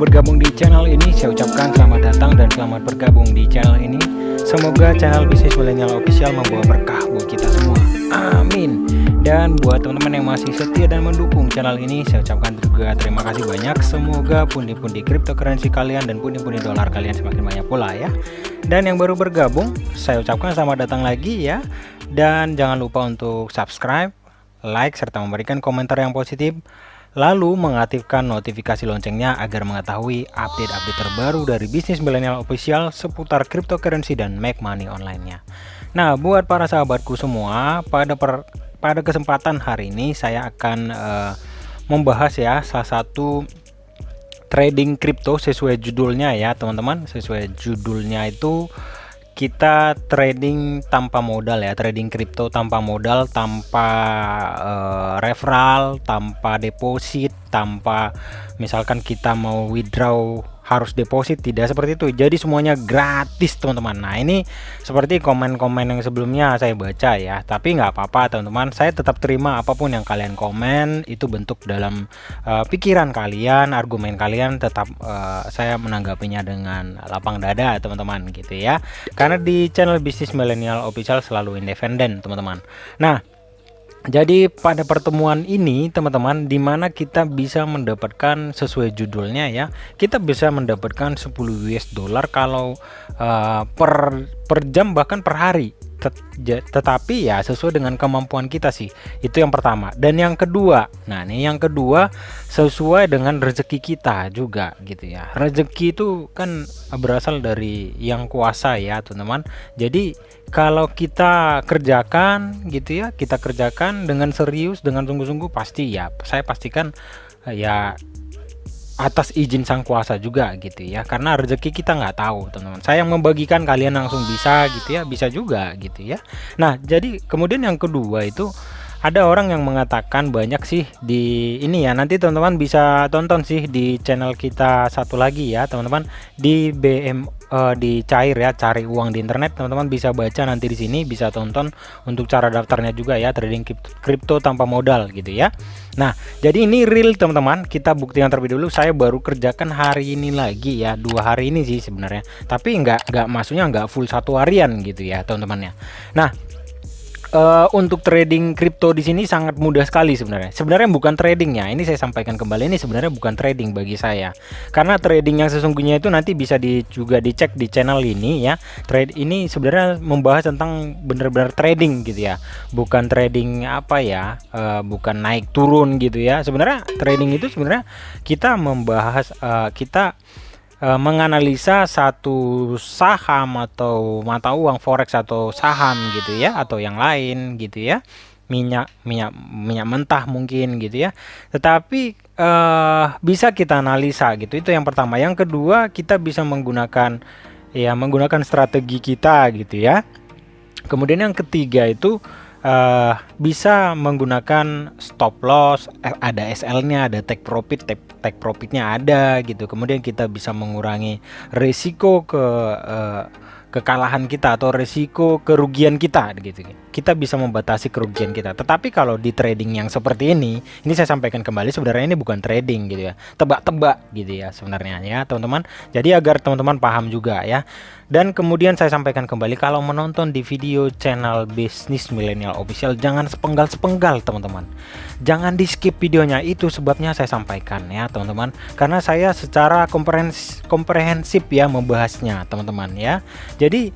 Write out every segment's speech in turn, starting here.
Bergabung di channel ini, saya ucapkan selamat datang dan selamat bergabung di channel ini. Semoga channel Bisnis Milenial Official membawa berkah buat kita semua, amin. Dan buat teman-teman yang masih setia dan mendukung channel ini, saya ucapkan juga terima kasih banyak. Semoga pundi-pundi cryptocurrency kalian dan pundi-pundi dolar kalian semakin banyak pula ya. Dan yang baru bergabung, saya ucapkan selamat datang lagi ya. Dan jangan lupa untuk subscribe, like, serta memberikan komentar yang positif, lalu mengaktifkan notifikasi loncengnya agar mengetahui update-update terbaru dari Bisnis Milenial Official seputar cryptocurrency dan make money online-nya. Nah, buat para sahabatku semua, pada kesempatan hari ini saya akan membahas ya salah satu trading crypto sesuai judulnya ya teman-teman. Sesuai judulnya itu kita trading tanpa modal ya, trading crypto tanpa modal, tanpa referral, tanpa deposit, tanpa misalkan kita mau withdraw harus deposit, tidak seperti itu. Jadi semuanya gratis teman-teman. Nah, ini seperti komen-komen yang sebelumnya saya baca ya, tapi nggak apa-apa teman-teman, saya tetap terima apapun yang kalian komen, itu bentuk dalam pikiran kalian, argumen kalian, tetap saya menanggapinya dengan lapang dada teman-teman gitu ya, karena di channel Bisnis Milenial Official selalu independen teman-teman. Nah, jadi pada pertemuan ini teman-teman, dimana kita bisa mendapatkan sesuai judulnya ya, kita bisa mendapatkan 10 US dollar kalau per jam bahkan per hari. Tetapi ya sesuai dengan kemampuan kita sih, itu yang pertama. Dan yang kedua, nah ini yang kedua, sesuai dengan rezeki kita juga gitu ya. Rezeki itu kan berasal dari yang kuasa ya teman-teman. Jadi kalau kita kerjakan gitu ya, kita kerjakan dengan serius, dengan sungguh-sungguh, pasti ya saya pastikan ya atas izin sang kuasa juga gitu ya, karena rezeki kita nggak tahu teman-teman. Saya yang membagikan, kalian langsung bisa gitu ya, bisa juga gitu ya. Nah, jadi kemudian yang kedua itu ada orang yang mengatakan banyak sih di ini ya, nanti teman-teman bisa tonton sih di channel kita satu lagi ya teman-teman, di di Cair ya, cari uang di internet, teman-teman bisa baca nanti di sini, bisa tonton untuk cara daftarnya juga ya, trading kripto tanpa modal gitu ya. Nah, jadi ini real teman-teman, kita buktikan terlebih dulu. Saya baru kerjakan hari ini lagi ya, 2 hari ini sih sebenarnya, tapi nggak maksudnya nggak full 1 harian gitu ya teman-teman ya. Nah, untuk trading kripto di sini sangat mudah sekali sebenarnya. Sebenarnya bukan tradingnya, ini saya sampaikan kembali, ini sebenarnya bukan trading bagi saya. Karena trading yang sesungguhnya itu nanti bisa juga dicek di channel ini ya. Trade ini sebenarnya membahas tentang benar-benar trading gitu ya. Bukan trading apa ya, bukan naik turun gitu ya. Sebenarnya trading itu sebenarnya kita membahas menganalisa satu saham atau mata uang forex atau saham gitu ya, atau yang lain gitu ya, minyak mentah mungkin gitu ya. Tetapi bisa kita analisa gitu, itu yang pertama. Yang kedua, kita bisa menggunakan strategi kita gitu ya. Kemudian yang ketiga itu bisa menggunakan stop loss, ada SL-nya, ada take profitnya ada gitu. Kemudian kita bisa mengurangi risiko kekalahan kita atau risiko kerugian kita gitu. Kita bisa membatasi kerugian kita. Tetapi kalau di trading yang seperti ini saya sampaikan kembali, sebenarnya ini bukan trading gitu ya, tebak-tebak gitu ya sebenarnya ya teman-teman. Jadi agar teman-teman paham juga ya. Dan kemudian saya sampaikan kembali, kalau menonton di video channel Bisnis Milenial Official, jangan sepenggal-sepenggal teman-teman. Jangan di skip videonya, itu sebabnya saya sampaikan ya teman-teman. Karena saya secara komprehensif ya membahasnya teman-teman ya. Jadi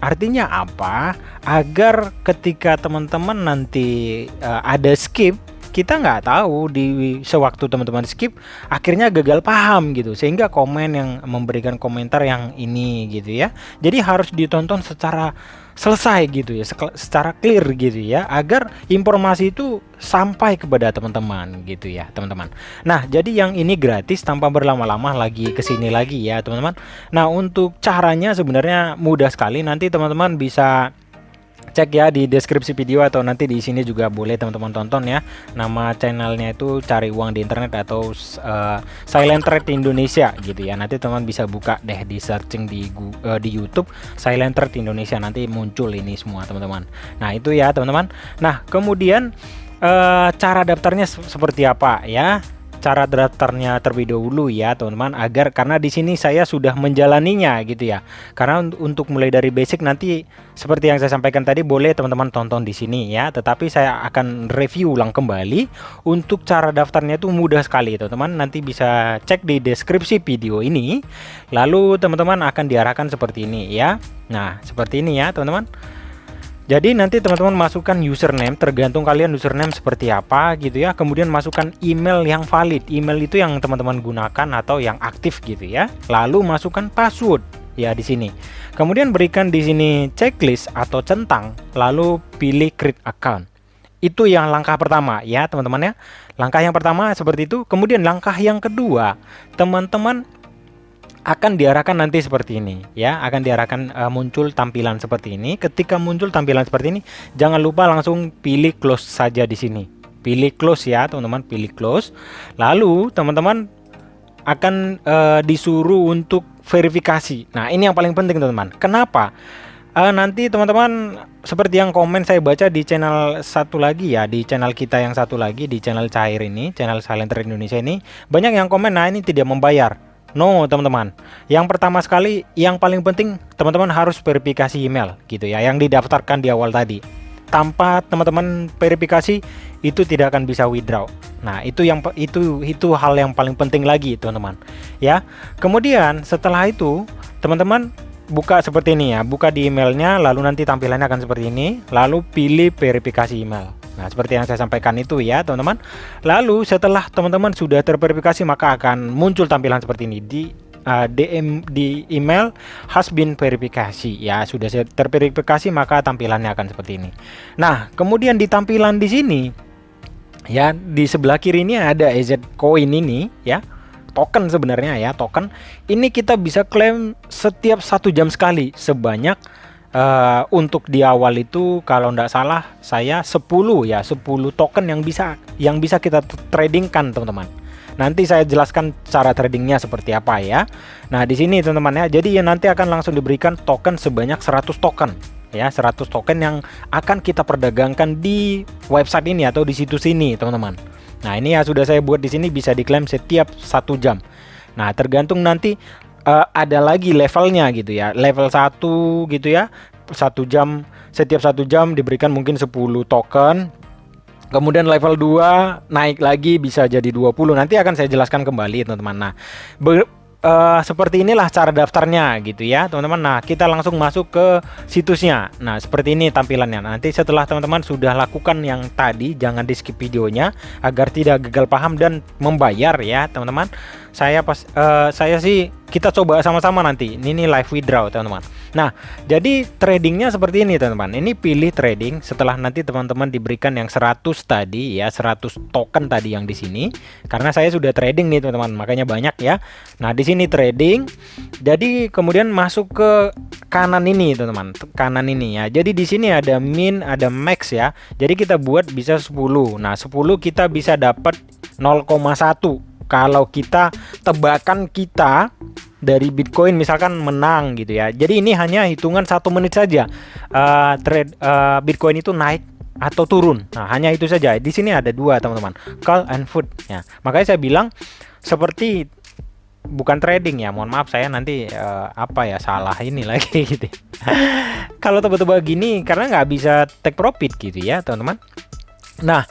artinya apa? Agar ketika teman-teman nanti ada skip kita nggak tahu di sewaktu teman-teman skip akhirnya gagal paham gitu, sehingga komen yang memberikan komentar yang ini gitu ya. Jadi harus ditonton secara selesai gitu ya, secara clear gitu ya, agar informasi itu sampai kepada teman-teman gitu ya teman-teman. Nah jadi yang ini gratis tanpa berlama-lama lagi kesini lagi ya teman-teman. Nah untuk caranya sebenarnya mudah sekali, nanti teman-teman bisa cek ya di deskripsi video, atau nanti di sini juga boleh teman-teman tonton ya. Nama channelnya itu cari uang di internet atau Silent Trade Indonesia gitu ya. Nanti teman bisa buka deh di searching di YouTube Silent Trade Indonesia, nanti muncul ini semua teman-teman. Nah itu ya teman-teman. Nah kemudian cara daftarnya seperti apa ya? Cara daftarnya terlebih dahulu ya teman-teman, agar karena di sini saya sudah menjalaninya gitu ya. Karena untuk mulai dari basic nanti seperti yang saya sampaikan tadi boleh teman-teman tonton di sini ya. Tetapi saya akan review ulang kembali. Untuk cara daftarnya itu mudah sekali teman-teman. Nanti bisa cek di deskripsi video ini. Lalu teman-teman akan diarahkan seperti ini ya. Nah seperti ini ya teman-teman. Jadi nanti teman-teman masukkan username, tergantung kalian username seperti apa gitu ya. Kemudian masukkan email yang valid, email itu yang teman-teman gunakan atau yang aktif gitu ya. Lalu masukkan password ya di sini. Kemudian berikan di sini checklist atau centang, lalu pilih create account. Itu yang langkah pertama ya teman-teman ya. Langkah yang pertama seperti itu. Kemudian langkah yang kedua, teman-teman akan diarahkan nanti seperti ini ya, akan diarahkan muncul tampilan seperti ini. Ketika muncul tampilan seperti ini, jangan lupa langsung pilih close saja di sini. Pilih close ya teman-teman, pilih close. Lalu teman-teman akan disuruh untuk verifikasi. Nah ini yang paling penting teman-teman. Kenapa? Nanti teman-teman seperti yang komen saya baca di channel satu lagi ya, di channel kita yang satu lagi, di channel Cair ini, channel Silent Trade Indonesia ini, banyak yang komen, nah ini tidak membayar. No teman-teman, yang pertama sekali yang paling penting teman-teman harus verifikasi email gitu ya, yang didaftarkan di awal tadi. Tanpa teman-teman verifikasi itu tidak akan bisa withdraw. Nah itu hal yang paling penting lagi teman-teman ya. Kemudian setelah itu teman-teman buka seperti ini ya, buka di emailnya, lalu nanti tampilannya akan seperti ini, lalu pilih verifikasi email. Nah seperti yang saya sampaikan itu ya teman-teman. Lalu setelah teman-teman sudah terverifikasi, maka akan muncul tampilan seperti ini di DM di email has been verifikasi ya, sudah terverifikasi maka tampilannya akan seperti ini. Nah kemudian di tampilan di sini ya, di sebelah kiri ini ada EZ Coin ini ya, token sebenarnya ya, token ini kita bisa klaim setiap 1 jam sekali sebanyak untuk di awal itu kalau tidak salah saya 10 ya, 10 token yang bisa kita tradingkan teman-teman. Nanti saya jelaskan cara tradingnya seperti apa ya. Nah di sini teman-teman ya, jadi nanti akan langsung diberikan token sebanyak 100 token ya, 100 token yang akan kita perdagangkan di website ini atau di situs ini teman-teman. Nah ini ya sudah saya buat di sini, bisa diklaim setiap 1 jam. Nah tergantung nanti ada lagi levelnya gitu ya, level 1 gitu ya, 1 jam, setiap 1 jam diberikan mungkin 10 token. Kemudian level 2 naik lagi bisa jadi 20, nanti akan saya jelaskan kembali teman-teman. Nah seperti inilah cara daftarnya gitu ya teman-teman. Nah kita langsung masuk ke situsnya. Nah seperti ini tampilannya. Nanti setelah teman-teman sudah lakukan yang tadi, jangan di skip videonya agar tidak gagal paham dan membayar ya teman-teman. Saya sih kita coba sama-sama nanti. Ini live withdraw teman-teman. Nah jadi tradingnya seperti ini teman-teman. Ini pilih trading setelah nanti teman-teman diberikan yang 100 tadi ya, 100 token tadi yang di sini. Karena saya sudah trading nih teman-teman, makanya banyak ya. Nah di sini trading. Jadi kemudian masuk ke kanan ini teman-teman, kanan ini ya. Jadi di sini ada min, ada max ya. Jadi kita buat bisa 10. Nah 10 kita bisa dapat 0,1 kalau kita tebakan kita dari Bitcoin misalkan menang gitu ya. Jadi ini hanya hitungan 1 menit saja trade Bitcoin itu naik atau turun. Nah hanya itu saja. Di sini ada 2 teman-teman, call and put ya. Makanya saya bilang seperti bukan trading ya, mohon maaf saya nanti salah ini lagi gitu. Kalau tebak-tebak gini karena nggak bisa take profit gitu ya teman-teman. Nah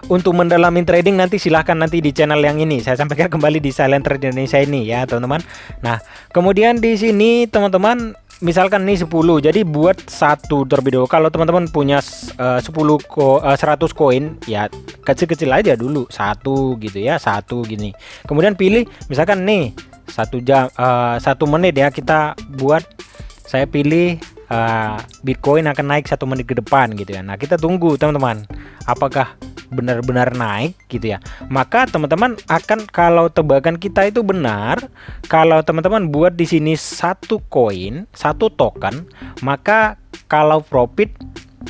untuk mendalami trading nanti silahkan nanti di channel yang ini saya sampaikan kembali di Silent Trade Indonesia ini ya teman-teman. Nah kemudian di sini teman-teman misalkan nih 10, jadi buat satu terlebih dahulu. Kalau teman-teman punya 100 koin, ya kecil-kecil aja dulu, satu gitu ya, satu gini. Kemudian pilih misalkan nih 1 menit ya, kita buat, saya pilih Bitcoin akan naik 1 menit ke depan gitu ya. Nah, kita tunggu teman-teman, apakah benar-benar naik gitu ya. Maka teman-teman akan, kalau tebakan kita itu benar, kalau teman-teman buat di sini 1 koin, 1 token, maka kalau profit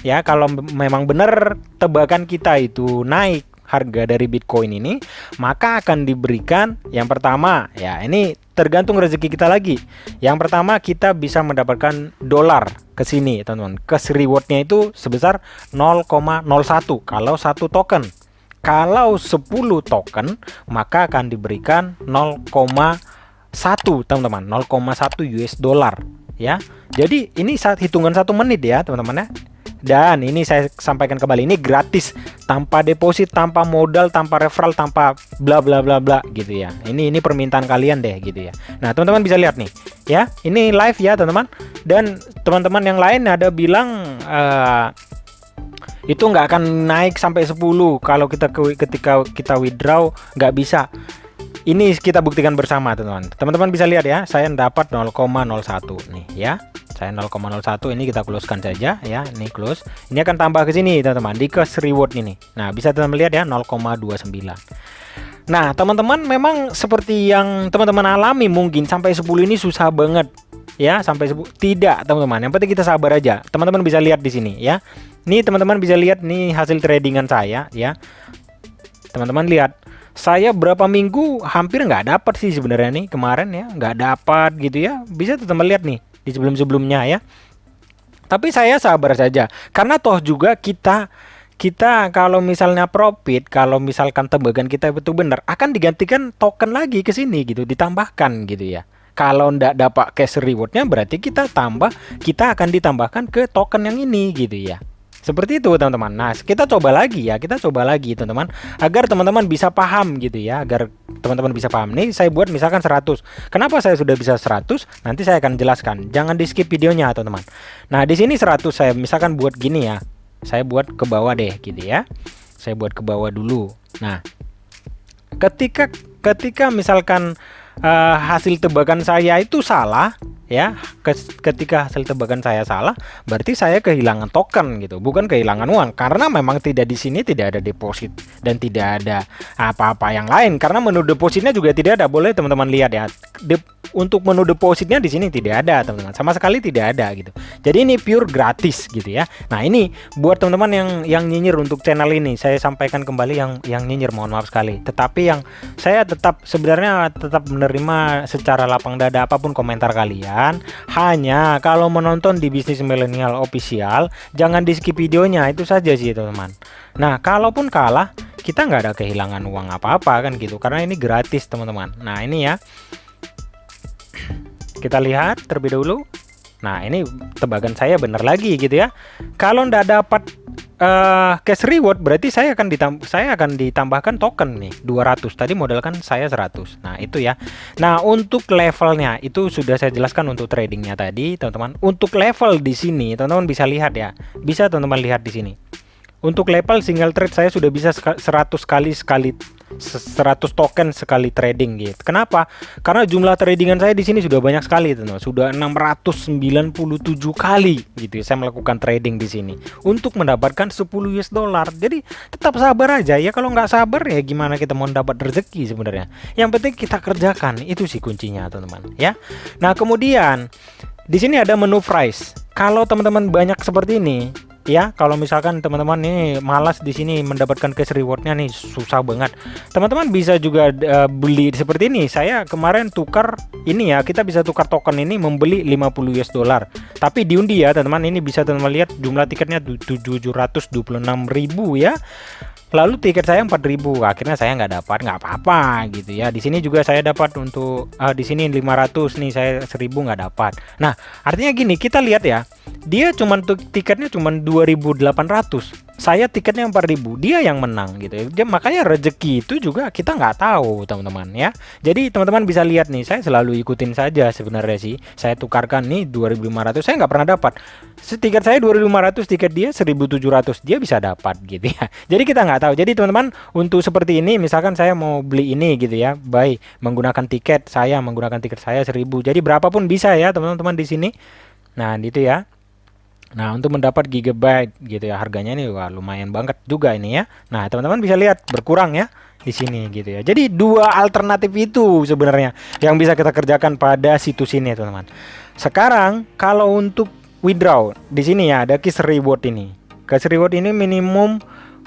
ya, kalau memang benar tebakan kita itu naik harga dari Bitcoin ini, maka akan diberikan yang pertama ya, ini tergantung rezeki kita lagi. Yang pertama kita bisa mendapatkan dolar ke sini teman-teman. Cash rewardnya itu sebesar 0,01 kalau 1 token. Kalau 10 token maka akan diberikan 0,1 teman-teman, 0,1 US dollar ya. Jadi ini saat hitungan 1 menit ya teman-teman ya. Dan ini saya sampaikan kembali, ini gratis, tanpa deposit, tanpa modal, tanpa referral, tanpa bla bla bla bla gitu ya. Ini permintaan kalian deh gitu ya. Nah, teman-teman bisa lihat nih ya, ini live ya teman-teman. Dan teman-teman yang lain ada bilang itu nggak akan naik sampai 10 kalau ketika kita withdraw, nggak bisa. Ini kita buktikan bersama teman-teman. Teman-teman bisa lihat ya, saya dapat 0,01 nih ya. Saya 0,01, ini kita closekan saja ya, ini close. Ini akan tambah ke sini teman-teman di cash reward ini. Nah, bisa teman-teman lihat ya, 0,29. Nah, teman-teman memang seperti yang teman-teman alami, mungkin sampai 10 ini susah banget ya, sampai 10 tidak teman-teman. Yang penting kita sabar aja. Teman-teman bisa lihat di sini ya. Nih teman-teman bisa lihat nih hasil tradingan saya ya. Teman-teman lihat, saya berapa minggu hampir nggak dapat sih sebenarnya nih kemarin ya, nggak dapat gitu ya. Bisa teman-teman lihat nih di sebelum-sebelumnya ya. Tapi saya sabar saja, karena toh juga kita kalau misalnya profit, kalau misalkan tebakan kita betul benar, akan digantikan token lagi ke sini gitu, ditambahkan gitu ya. Kalau ndak dapat cash rewardnya, berarti kita akan ditambahkan ke token yang ini gitu ya. Seperti itu teman-teman. Nah, kita coba lagi teman-teman, agar teman-teman bisa paham gitu ya, agar teman-teman bisa paham. Nih saya buat misalkan 100. Kenapa saya sudah bisa 100? Nanti saya akan jelaskan. Jangan di skip videonya teman-teman. Nah, di sini 100 saya misalkan buat gini ya. Saya buat ke bawah deh gitu ya. Saya buat ke bawah dulu. Nah, ketika misalkan hasil tebakan saya itu salah ya, ketika hasil tebakan saya salah, berarti saya kehilangan token gitu, bukan kehilangan uang, karena memang di sini tidak ada deposit dan tidak ada apa-apa yang lain. Karena menu depositnya juga tidak ada, boleh teman-teman lihat ya. Untuk menu depositnya di sini tidak ada teman-teman, sama sekali tidak ada gitu. Jadi ini pure gratis gitu ya. Nah, ini buat teman-teman yang nyinyir untuk channel ini, saya sampaikan kembali, yang nyinyir mohon maaf sekali. Tetapi yang saya sebenarnya tetap menerima secara lapang dada apapun komentar kalian. Hanya kalau menonton di Bisnis Milenial Official, jangan di skip videonya, itu saja sih teman-teman. Nah, kalaupun kalah, kita nggak ada kehilangan uang apa-apa kan gitu, karena ini gratis teman-teman. Nah, ini ya, kita lihat terlebih dahulu. Nah, ini tebakan saya benar lagi gitu ya. Kalau nggak dapat cash reward, berarti saya akan ditambahkan token nih 200. Tadi modal kan saya 100. Nah, itu ya. Nah, untuk levelnya itu sudah saya jelaskan untuk tradingnya tadi teman-teman. Untuk level di sini teman-teman bisa lihat ya. Bisa teman-teman lihat di sini. Untuk level single trade saya sudah bisa 100 token sekali trading gitu. Kenapa? Karena jumlah tradingan saya di sini sudah banyak sekali teman-teman. Sudah 697 kali gitu ya, saya melakukan trading di sini untuk mendapatkan 10 US dollar. Jadi tetap sabar aja ya. Kalau nggak sabar ya gimana kita mau dapat rezeki sebenarnya. Yang penting kita kerjakan, itu sih kuncinya teman-teman ya. Nah, kemudian di sini ada menu price. Kalau teman-teman banyak seperti ini ya, kalau misalkan teman-teman ini malas di sini mendapatkan cash rewardnya nih, susah banget, teman-teman bisa juga beli seperti ini. Saya kemarin tukar ini ya, kita bisa tukar token ini membeli 50 US dollar, tapi diundi ya teman-teman. Ini bisa teman-teman lihat jumlah tiketnya 726.000 ya. Lalu tiket saya 4.000, akhirnya saya nggak dapat, nggak apa-apa gitu ya. Di sini juga saya dapat untuk di sini 500 nih, saya 1.000 nggak dapat. Nah, artinya gini, kita lihat ya, dia tiketnya cuman 2.800. saya tiketnya 4.000, dia yang menang gitu ya. Makanya rezeki itu juga kita nggak tahu teman-teman ya. Jadi teman-teman bisa lihat nih, saya selalu ikutin saja sebenarnya sih. Saya tukarkan nih 2.500, saya nggak pernah dapat. Tiket saya 2.500, tiket dia 1.700, dia bisa dapat gitu ya. Jadi kita nggak tahu. Jadi teman-teman untuk seperti ini, misalkan saya mau beli ini gitu ya, baik menggunakan tiket saya 1.000. Jadi berapapun bisa ya teman-teman di sini. Nah gitu ya. Nah, untuk mendapat gigabyte gitu ya, harganya ini wah lumayan banget juga ini ya. Nah, teman-teman bisa lihat berkurang ya di sini gitu ya. Jadi dua alternatif itu sebenarnya yang bisa kita kerjakan pada situs ini, teman-teman. Sekarang kalau untuk withdraw di sini ya ada cash reward ini. Cash reward ini minimum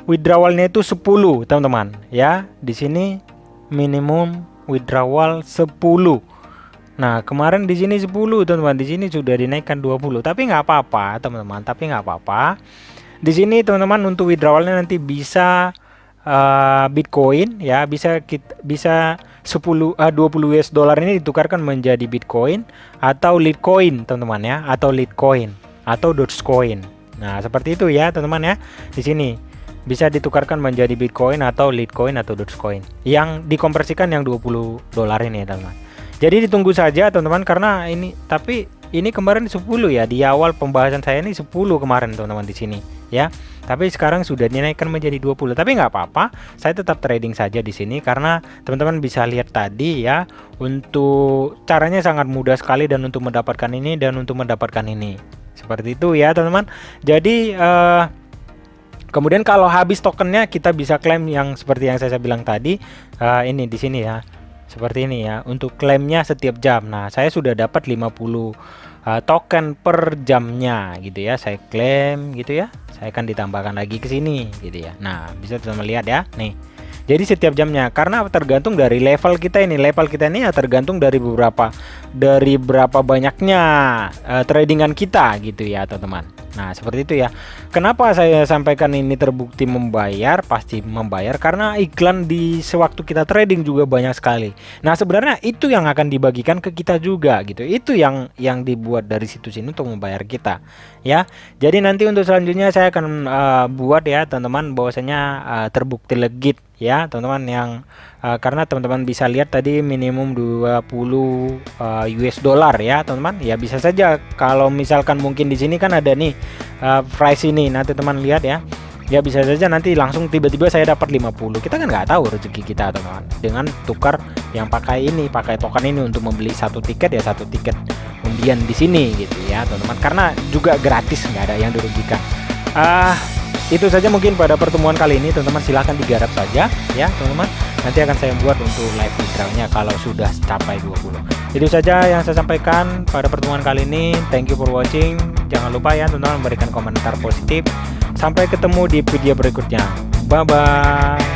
withdrawalnya itu 10, teman-teman. Ya, di sini minimum withdrawal 10. Nah, kemarin di sini 10, teman-teman. Di sini sudah dinaikkan 20. Tapi nggak apa-apa, teman-teman. Tapi nggak apa-apa. Di sini, teman-teman, untuk withdrawalnya nanti bisa Bitcoin ya, bisa 20 US dollar ini ditukarkan menjadi Bitcoin atau Litecoin, teman-teman ya, atau Litecoin atau Dogecoin. Nah, seperti itu ya, teman-teman ya. Di sini bisa ditukarkan menjadi Bitcoin atau Litecoin atau Dogecoin. Yang dikonversikan yang 20 dolar ini, teman-teman. Jadi ditunggu saja teman-teman, karena ini kemarin 10 ya, di awal pembahasan saya ini 10 kemarin teman-teman di sini ya. Tapi sekarang sudah dinaikkan menjadi 20. Tapi nggak apa-apa, saya tetap trading saja di sini karena teman-teman bisa lihat tadi ya, untuk caranya sangat mudah sekali dan untuk mendapatkan ini dan untuk mendapatkan ini. Seperti itu ya, teman-teman. Jadi kemudian kalau habis tokennya kita bisa klaim yang seperti yang saya bilang tadi, ini di sini ya. Seperti ini ya, untuk klaimnya setiap jam. Nah, saya sudah dapat 50 token per jamnya gitu ya. Saya klaim gitu ya. Saya akan ditambahkan lagi ke sini gitu ya. Nah, bisa teman-teman lihat ya. Nih. Jadi setiap jamnya, karena tergantung dari level kita ini. Level kita ini ya tergantung dari berapa banyaknya tradingan kita gitu ya, teman-teman. Nah, seperti itu ya. Kenapa saya sampaikan ini terbukti membayar? Pasti membayar karena iklan di sewaktu kita trading juga banyak sekali. Nah, sebenarnya itu yang akan dibagikan ke kita juga gitu. Itu yang dibuat dari situs ini untuk membayar kita ya. Jadi nanti untuk selanjutnya saya akan buat ya, teman-teman, bahwasanya terbukti legit ya, teman-teman, yang karena teman-teman bisa lihat tadi minimum 20 US dollar ya, teman-teman. Ya bisa saja kalau misalkan mungkin di sini kan ada nih price ini. Nanti teman lihat ya. Ya bisa saja nanti langsung tiba-tiba saya dapat 50. Kita kan nggak tahu rezeki kita, teman-teman. Dengan tukar yang pakai token ini untuk membeli satu tiket ya, satu tiket undian di sini gitu ya, teman-teman. Karena juga gratis, nggak ada yang dirugikan. Itu saja mungkin pada pertemuan kali ini, teman-teman. Silahkan digarap saja ya, teman-teman. Nanti akan saya buat untuk live withdrawnya kalau sudah capai 20. Itu saja yang saya sampaikan pada pertemuan kali ini. Thank you for watching. Jangan lupa ya, teman-teman, memberikan komentar positif. Sampai ketemu di video berikutnya. Bye bye.